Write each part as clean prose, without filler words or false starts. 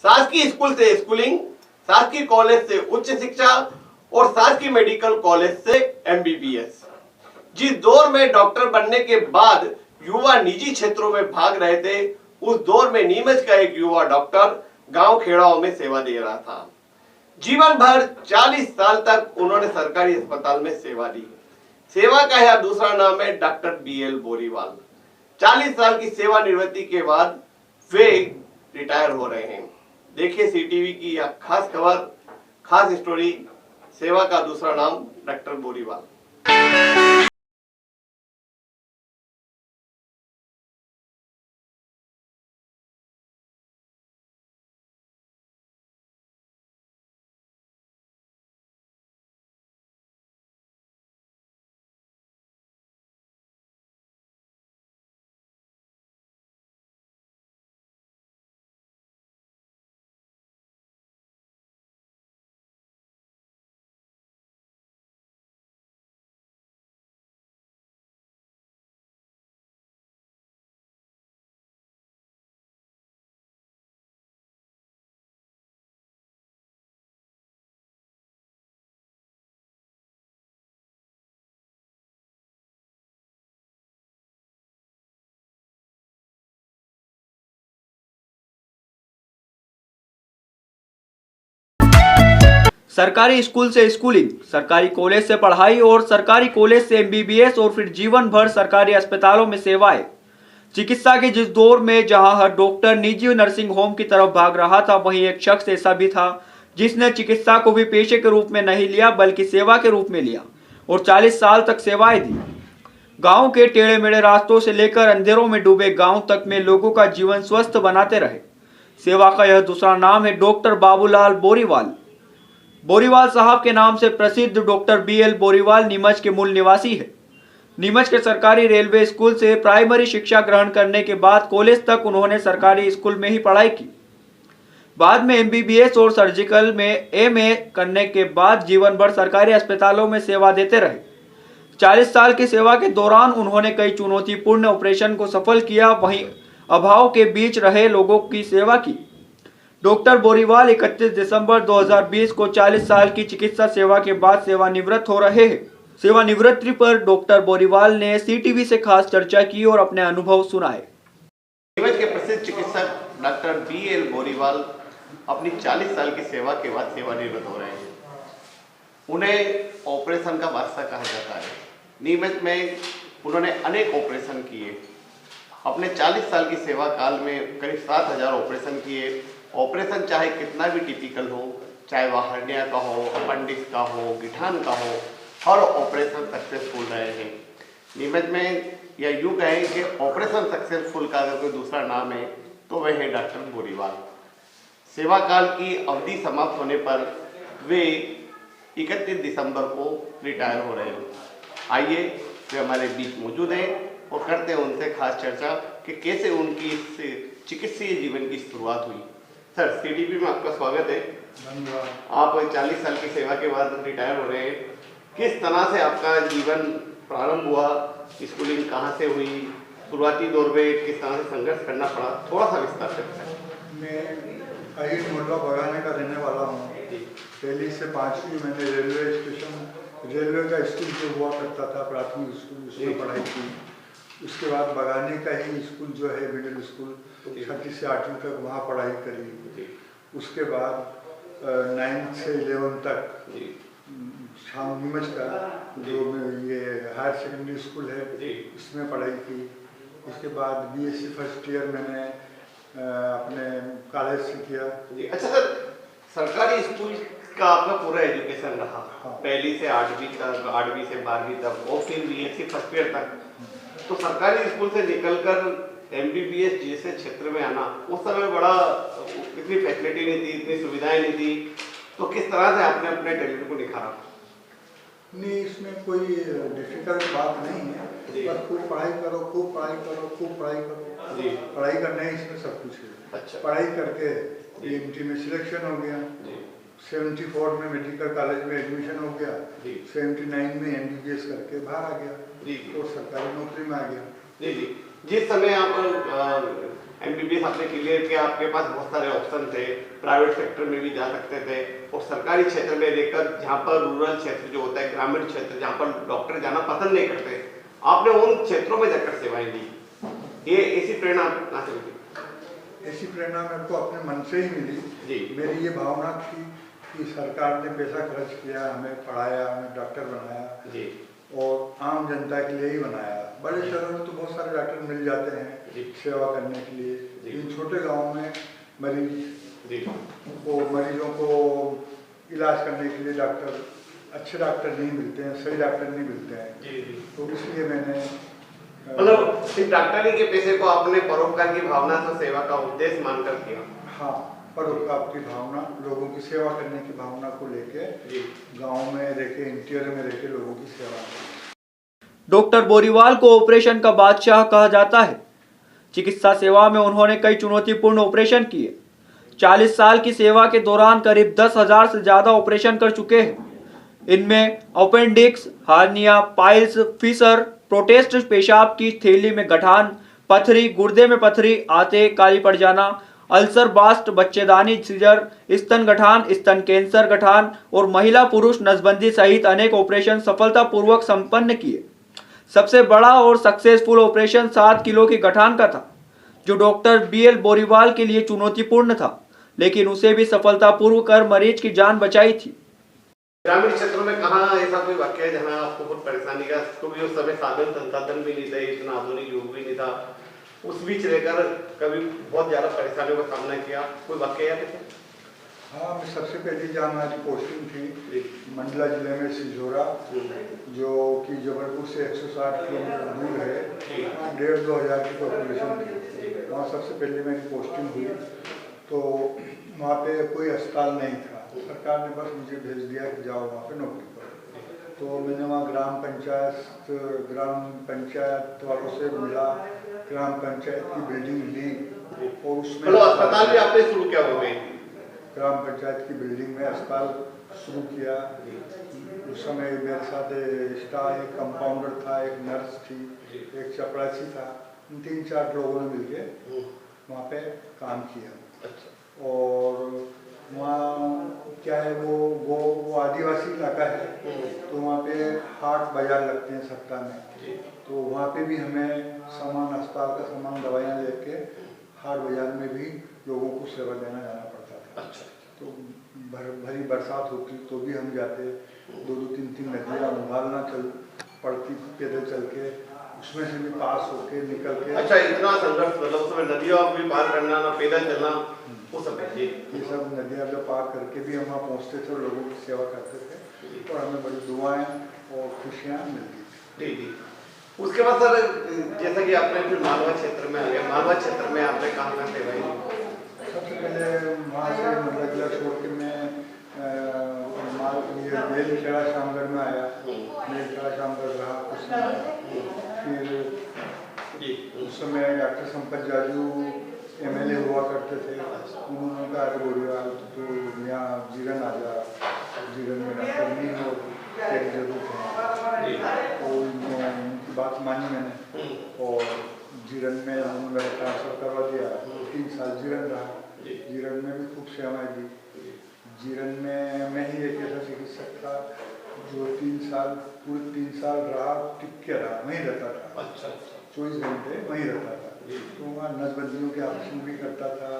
शासकीय स्कूल से स्कूलिंग, शासकीय कॉलेज से उच्च शिक्षा और शासकीय मेडिकल कॉलेज से एमबीबीएस। जिस दौर में डॉक्टर बनने के बाद युवा निजी क्षेत्रों में भाग रहे थे, उस दौर में नीमच का एक युवा डॉक्टर गांव खेड़ाओं में सेवा दे रहा था। जीवन भर 40 साल तक उन्होंने सरकारी अस्पताल में सेवा दी। सेवा का यह दूसरा नाम है डॉक्टर बीएल बोरीवाल। 40 साल की सेवानिवृत्ति के बाद वे रिटायर हो रहे हैं। देखिए सीटीवी की यह खास खबर, खास स्टोरी, सेवा का दूसरा नाम डॉक्टर बोरीवाल। सरकारी स्कूल से स्कूलिंग, सरकारी कॉलेज से पढ़ाई और सरकारी कॉलेज से एमबीबीएस और फिर जीवन भर सरकारी अस्पतालों में सेवाएं। चिकित्सा के जिस दौर में जहां हर डॉक्टर निजी नर्सिंग होम की तरफ भाग रहा था, वहीं एक शख्स ऐसा भी था जिसने चिकित्सा को भी पेशे के रूप में नहीं लिया बल्कि सेवा के रूप में लिया और 40 साल तक सेवाएं दी। गाँव के टेढ़े मेढ़े रास्तों से लेकर अंधेरों में डूबे गाँव तक में लोगों का जीवन स्वस्थ बनाते रहे। सेवा का यह दूसरा नाम है डॉक्टर बाबूलाल बोरीवाल। बोरीवाल साहब के नाम से प्रसिद्ध डॉक्टर बीएल बोरीवाल नीमच के मूल निवासी है। नीमच के सरकारी रेलवे स्कूल से प्राइमरी शिक्षा ग्रहण करने के बाद कॉलेज तक उन्होंने सरकारी स्कूल में ही पढ़ाई की। बाद में एमबीबीएस और सर्जिकल में एमए करने के बाद जीवन भर सरकारी अस्पतालों में सेवा देते रहे। 40 साल की सेवा के दौरान उन्होंने कई चुनौतीपूर्ण ऑपरेशन को सफल किया, वहीं अभाव के बीच रहे लोगों की सेवा की। डॉक्टर बोरीवाल 31 दिसंबर 2020 को 40 साल की चिकित्सा सेवा के बाद सेवानिवृत्त हो रहे हैं। सेवानिवृत्ति पर डॉक्टर बोरीवाल ने सीटीवी से खास चर्चा की और अपने अनुभव सुनाए। नीमच के प्रसिद्ध चिकित्सक डॉक्टर बीएल बोरीवाल अपनी 40 साल की सेवा के बाद सेवानिवृत्त हो रहे हैं। उन्हें ऑपरेशन का बादशाह कहा जाता है। नीमच में उन्होंने अनेक ऑपरेशन किए। अपने 40 साल की सेवा काल में करीब 7000 ऑपरेशन किए। ऑपरेशन चाहे कितना भी टिपिकल हो, चाहे वह हर्निया का हो, अपेंडिक्स का हो, गिठान का हो, हर ऑपरेशन सक्सेसफुल रहे हैं। नीमच में यह यूँ कहें कि ऑपरेशन सक्सेसफुल का अगर कोई दूसरा नाम है तो वह है डॉक्टर बोरीवाल। सेवा काल की अवधि समाप्त होने पर वे 31 दिसंबर को रिटायर हो रहे हैं। आइए वे हमारे बीच मौजूद हैं और करते हैं उनसे खास चर्चा कि कैसे उनकी इस चिकित्सीय जीवन की शुरुआत हुई। सर, सीटीवी में आपका स्वागत है। धन्यवाद। आप 40 साल की सेवा के बाद रिटायर हो रहे हैं। किस तरह से आपका जीवन प्रारंभ हुआ? स्कूलिंग कहाँ से हुई? शुरुआती दौर में किस तरह से संघर्ष करना पड़ा? थोड़ा सा विस्तार से बताएं। मैं अहिर मोहल्ला बगाने का रहने वाला हूँ। पहली से 5वीं मैंने रेलवे का स्कूल जो हुआ करता था, प्राथमिक स्कूल, उसमें पढ़ाई की। उसके बाद बगाने का ही स्कूल जो है मिडिल स्कूल, 6वीं से 8वीं तक वहाँ पढ़ाई करी। उसके बाद 9th से 11th तक शाम नीमच का जो ये हायर सेकेंडरी स्कूल है उसमें पढ़ाई की। उसके बाद बीएससी फर्स्ट ईयर मैंने अपने कॉलेज से किया। अच्छा सर, सरकारी स्कूल का आपका पूरा एजुकेशन रहा? हाँ। पहली से 8वीं तक, 8वीं से 12वीं तक और फिर बीएससी फर्स्ट ईयर तक। तो सरकारी स्कूल से निकलकर एमबीबीएस जैसे क्षेत्र में आना, उस समय बड़ा इतनी फैसिलिटी नहीं थी, इतनी सुविधाएं नहीं थी, तो किस तरह से आपने अपने टैलेंट को निखारा? नहीं, इसमें कोई डिफिकल्ट बात नहीं है। बस खूब पढ़ाई करो, खूब पढ़ाई करो, खूब पढ़ाई करो। जी। पढ़ाई करना ही इसमें सब कुछ है। अच्छा। पढ़ाई करके एमटी में सिलेक्शन हो गया। 74 में मेडिकल कॉलेज में एडमिशन हो गया। 79 में एमबीबीएस करके बाहर आ गया और सरकारी नौकरी में आ गया। जी जी। जिस समय आप एमबीबीएस आपने क्लियर किया, आपके पास बहुत सारे ऑप्शन थे, प्राइवेट सेक्टर में भी जा सकते थे और सरकारी क्षेत्र में रहकर जहाँ पर रूरल क्षेत्र जो होता है, ग्रामीण क्षेत्र जहाँ पर डॉक्टर जाना पसंद नहीं करते, आपने उन क्षेत्रों में जाकर सेवाएं दी। ये ऐसी प्रेरणा कहाँ से मिली? ऐसी प्रेरणा मेरे को अपने मन से ही मिली जी। मेरी ये भावना थी कि सरकार ने पैसा खर्च किया, हमें पढ़ाया, हमें डॉक्टर बनाया जी। और आम जनता के लिए ही बनाया। बड़े शहरों में तो बहुत सारे डॉक्टर मिल जाते हैं सेवा करने के लिए, इन छोटे गाँव में मरीजों को इलाज करने के लिए डॉक्टर, अच्छे डॉक्टर नहीं मिलते हैं, सही डॉक्टर नहीं मिलते हैं। तो इसलिए मैंने मतलब सिर्फ डॉक्टरी के पैसे को आपने परोपकार की भावना से सेवा का उद्देश्य मानकर किया। हाँ, परोपकार की भावना, लोगों की सेवा करने की भावना को लेके गांव में रहकर, इंटीरियर में रहकर लोगों की सेवा। डॉक्टर बोरीवाल को ऑपरेशन का बादशाह कहा जाता है। चिकित्सा सेवा में उन्होंने कई चुनौतीपूर्ण ऑपरेशन किए। 40 साल की सेवा के दौरान करीब 10,000 से ज्यादा ऑपरेशन कर चुके हैं। इनमें appendix, hernia, piles, fissure, prostate, पेशाब की थैली में गठान, पथरी, गुर्दे में पथरी, आते, काली पड़ जाना, अल्सर, बास्ट, बच्चेदानी, सीजर, स्तन गठान, स्तन कैंसर गठान और महिला पुरुष नसबंदी सहित अनेक ऑपरेशन सफलतापूर्वक संपन्न किए। सबसे बड़ा और सक्सेसफुल ऑपरेशन 7 किलो की गठान का था, जो डॉक्टर BL बोरीवाल के लिए चुनौतीपूर्ण था, लेकिन उसे भी सफलतापूर्वक कर मरीज की जान बचाई थी। ग्रामीण क्षेत्रों में कहाँ ऐसा कोई वाक्य है जहाँ आपको बहुत परेशानी का, क्योंकि उस समय साधन संसाधन भी नहीं थे, इतना आधुनिक युग भी नहीं था, उस बीच रहकर कभी बहुत ज्यादा परेशानियों का सामना किया, कोई वाक्य याद है? हाँ, मैं सबसे पहले जहाँ हमारी पोस्टिंग थी मंडला जिले में सिजोरा, जो कि जबलपुर से 160 किलोमीटर दूर है, वहाँ 1,500-2 हज़ार की पॉपुलेशन थी। वहाँ सबसे पहले मेरी पोस्टिंग हुई, तो वहाँ पे कोई अस्पताल नहीं था। सरकार ने बस मुझे भेज दिया कि जाओ वहाँ पे नौकरी करो। तो मैंने वहाँ ग्राम पंचायत वालों से मिला, ग्राम पंचायत की बिल्डिंग ली और उसमें अस्पताल भी आपने शुरू किया हो गए? ग्राम पंचायत की बिल्डिंग में अस्पताल शुरू किया। उस समय मेरे साथ स्टाफ, एक कंपाउंडर था, एक नर्स थी, एक चपरासी था, इन 3-4 लोगों ने मिलके वहाँ पे काम किया। और वहाँ क्या है, वो आदिवासी इलाका है, तो वहाँ पे हाट बाजार लगते हैं सप्ताह में, तो वहाँ पे भी हमें सामान, अस्पताल का सामान, दवाइयाँ लेके हाट बाजार में भी लोगों को सेवा देना जाना पड़ता था। तो भरी बरसात होती तो भी हम जाते, 2-2, 3-3 नदियाँ उबालना पड़ती पैदल चल के, उसमें से भी पास होके निकल के। अच्छा, इतना संघर्ष, मतलब उसमें नदियों भी पार करना, ना पैदल चलना, वो सब है। ये सब नदियाँ जो पार करके भी हम वहाँ पहुँचते थे और लोगों की सेवा करते थे, और हमें बड़ी दुआएं और खुशियाँ मिलती थी। जी। उसके बाद सर, जैसा कि आपने फिर मालवा क्षेत्र में आ गए, मालवा क्षेत्र में आपने कहाँ सेवाएं दी? सबसे पहले वहाँ से मतलब जिला छोड़ के मैं बेलखेड़ा शामगढ़ में आया। बेलखेड़ा शामगढ़ रहा कुछ समय, फिर उस समय डॉक्टर संपत जाजू MLA हुआ करते थे। उन्होंने कहा कि बोरीवाल तो यहाँ जीरन आ जा, जीरन में डॉक्टर नहीं हो, एक जरूरत है। तो उनकी बात मानी मैंने और जीरन में उन्होंने मेरा ट्रांसफर करवा दिया। 3 साल जीरन रहा, जीरन में भी खूब सेवाएं दी। जीरन में मैं ही एक ऐसा चिकित्सक था जो 3 साल, पूरे 3 साल रहा, टिक के रहा, वहीं रहता था। अच्छा। 24 घंटे वहीं रहता था। तो वहाँ नसबंदियों के ऑपरेशन भी करता था,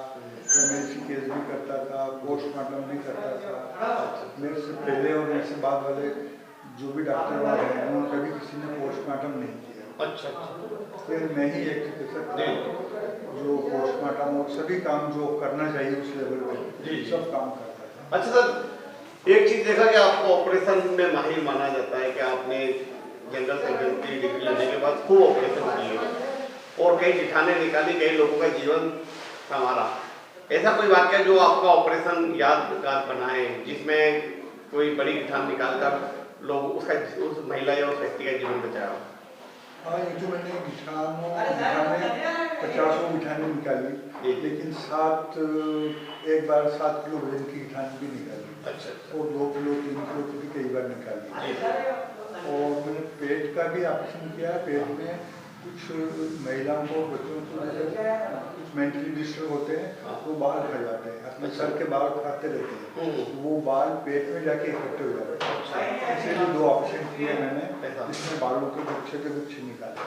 एमएलसी केस भी करता था, पोस्टमार्टम भी करता था। मेरे से पहले और मेरे से बाद वाले जो भी डॉक्टर वहाँ रहे, उन्होंने कभी किसी ने पोस्टमार्टम नहीं किया। अच्छा। फिर मैं ही एक चिकित्सक था जो पोस्टमार्टम और सभी काम जो करना चाहिए उस लेवल पे सब काम करता था। अच्छा सर, एक चीज देखा कि आपको ऑपरेशन में माहिर माना जाता है कि आपने जनरल सर्जन की डिग्री लेने के बाद खूब ऑपरेशन किए और कई गिठाने निकाली, कई लोगों का जीवन संवारा। ऐसा कोई वाक्य जो आपका ऑपरेशन यादगार बना है, जिसमें कोई बड़ी गिठान निकालकर लोग उस महिला या उस व्यक्ति का जीवन बचाया? हाँ, ये जो मैंने गिठाने 50 गिठाने निकाली, लेकिन 7 किलो वजन की गिठान भी निकाली। अच्छा। और 2 किलो 3 किलो की भी कई बार निकाली। और मैंने पेट का भी ऑपरेशन किया। पेट में कुछ महिलाओं को, बच्चों को जैसे कुछ मेंटली डिस्टर्ब होते हैं, वो बाल खा जाते हैं, अपने सर के बाल खाते रहते हैं, वो बाल पेट में जाके इकट्ठे हो जाते हैं। इसीलिए 2 ऑपरेशन किए मैंने, जिसमें बालों के गुच्छे के गुच्छे निकाले।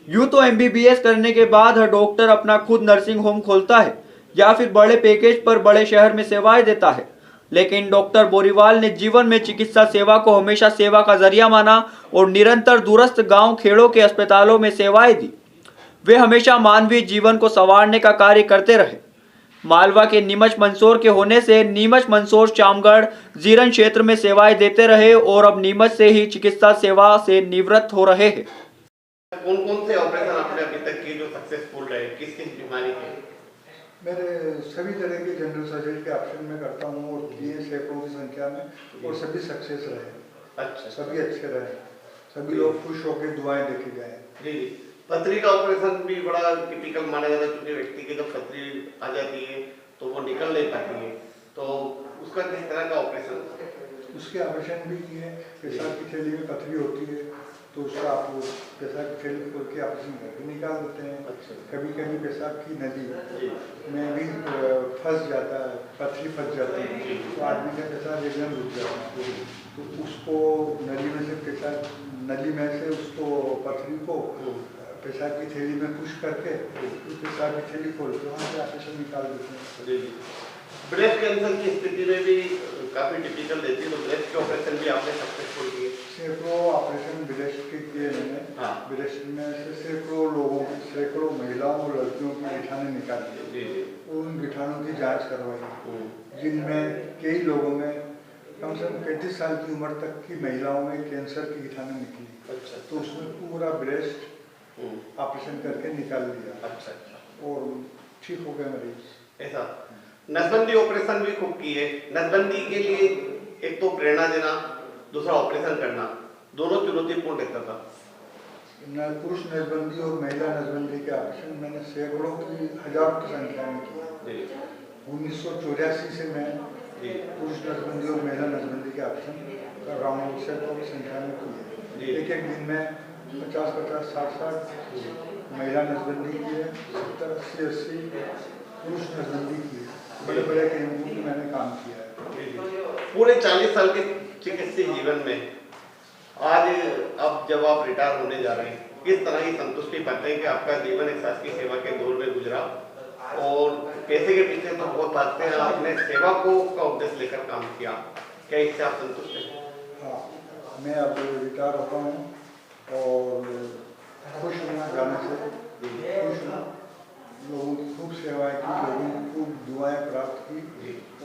यूं तो एमबीबीएस करने के बाद हर डॉक्टर अपना खुद नर्सिंग होम खोलता है या फिर बड़े पैकेज पर बड़े शहर में सेवाएं देता है, लेकिन डॉक्टर बोरीवाल ने जीवन में चिकित्सा सेवा को हमेशा सेवा का जरिया माना और निरंतर दूरस्थ गांव खेड़ों के अस्पतालों में सेवाएं दी। वे हमेशा मानवीय जीवन को संवारने का कार्य करते रहे। मालवा के नीमच मंदसौर के होने से नीमच मंदसौर चामगढ़ जीरन क्षेत्र में सेवाएं देते रहे और अब नीमच से ही चिकित्सा सेवा से निवृत्त हो रहे हैं। कौन कौन से ऑपरेशन आपने अभी तक किए जो सक्सेसफुल रहे, किस किस बीमारी के? मेरे सभी तरह के जनरल सर्जरी के ऑप्शन में करता हूँ और किए सैकड़ों की संख्या में, और सभी सक्सेस रहे। अच्छा, सभी अच्छे रहे, सभी लोग खुश होकर दुआएं देके गए। जी जी। पथरी का ऑपरेशन भी बड़ा टिपिकल माना जाता है, क्योंकि व्यक्ति की जब पथरी आ जाती है तो वो निकल नहीं पाती है, तो उसका किस तरह का ऑपरेशन? उसके ऑपरेशन भी किए। पेशाब की थैली में पथरी होती है तो उसका आप पेशाब की थैली खोल के ऑपरेशन करके निकाल देते हैं। अच्छा। कभी कभी पेशाब की नली में भी फंस जाता है, पथरी फंस जाती है, तो आदमी का पेशाब एकदम रुक जाता है, तो उसको नली में से उसको पथरी को पेशाब की थैली में पुश करके पेशाब की थैली खोल के वहाँ से ऑपरेशन निकाल देते हैं। ब्रेस्ट कैंसर की स्थिति में भी काफी टिपिकल रहती है, तो ब्रेस्ट के ऑपरेशन भी आपने सक्सेसफुल किए? सैकड़ों ऑपरेशन ब्रेस्ट के किए मैंने। हाँ। ब्रेस्ट में से सैकड़ों महिलाओं और लड़कियों की गिठाने निकाली, उन गिठानों की जांच करवाई, जिनमें कई लोगों में कम से कम 35 साल की उम्र तक की महिलाओं में कैंसर की गिठाने निकली। अच्छा। तो उसमें पूरा ब्रेस्ट ऑपरेशन करके निकाल दिया। अच्छा, और ठीक हो गए मरीज। ऐसा नसबंदी ऑपरेशन भी खूब किए। नसबंदी के लिए एक तो प्रेरणा देना, दूसरा ऑपरेशन करना, दोनों चुनौतीपूर्ण रहता था। पुरुष नसबंदी और महिला नसबंदी के ऑपरेशन मैंने सैकड़ों की, हजारों की संख्या में किए। 1984 से मैं पुरुष नसबंदी और महिला नसबंदी के ऑपरेशन कर रहा हूँ, सैकड़ों की संख्या में किए। एक एक दिन में 50-50, 60-60 महिला नसबंदी किए, 70-80 पुरुष नसबंदी किए। बड़े बड़े कैंपों में मैंने काम किया है। पूरे 40 साल के चिकित्सीय जीवन में आज अब जब आप रिटायर होने जा रहे हैं, किस तरह की संतुष्टि पाते हैं कि आपका जीवन एक शासकीय सेवा के दौर में गुजरा और पैसे के पीछे तो बहुत भागते हैं, आपने सेवा को का उद्देश्य लेकर काम किया, क्या इससे आप संतुष्ट हैं? हाँ, मैं अब रिटायर होता हूँ और खुश हूँ जाने से, खुश हूँ। लोगों की खूब सेवाएं की, लोगों की खूब दुआएं प्राप्त की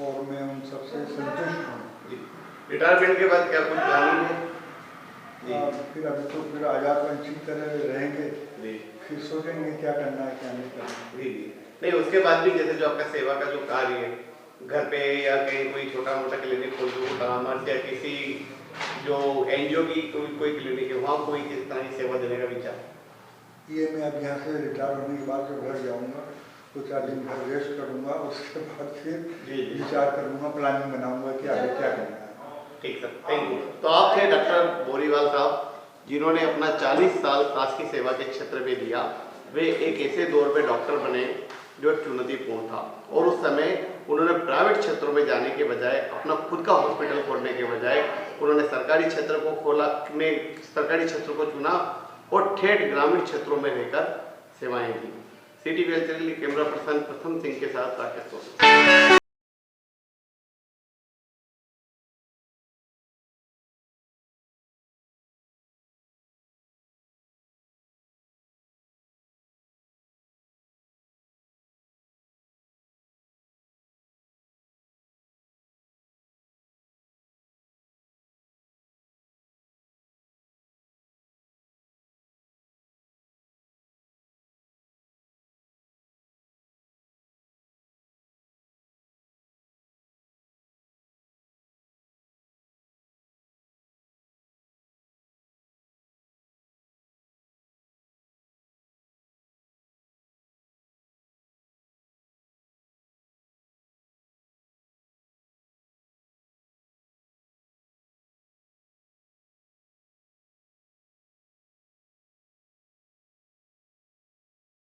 और मैं उन सबसे संतुष्ट हूँ। रिटायरमेंट के बाद क्या कुछ प्लानिंग है? फिर अभी तो फिर आजाद वंचित तरह रहेंगे, फिर सोचेंगे क्या करना है क्या नहीं करना है। नहीं, उसके बाद भी जैसे जो आपका सेवा का जो कार्य है, घर पे या कहीं कोई छोटा मोटा क्लिनिक खोल दो, परामर्श या किसी जो एनजीओ की कोई क्लिनिक है, वहाँ कोई किस तरह की सेवा देने का विचार? ये मैं अब यहाँ से रिटायर होने के बाद जब घर जाऊँगा तो 4 दिन घर रेस्ट करूँगा, उसके बाद फिर विचार करूँगा, प्लानिंग बनाऊँगा कि आगे क्या करना है। ठीक सर, थैंक यू। तो आप थे डॉक्टर बोरीवाल साहब, जिन्होंने अपना 40 साल शासकीय सेवा के क्षेत्र में दिया। वे एक ऐसे दौर में डॉक्टर बने जो चुनौतीपूर्ण था, और उस समय उन्होंने प्राइवेट क्षेत्रों में जाने के बजाय, अपना खुद का हॉस्पिटल खोलने के बजाय उन्होंने सरकारी क्षेत्र को चुना और ठेठ ग्रामीण क्षेत्रों में रहकर सेवाएं दी। सिटी कैमरा पर्सन प्रथम सिंह के साथ राकेश।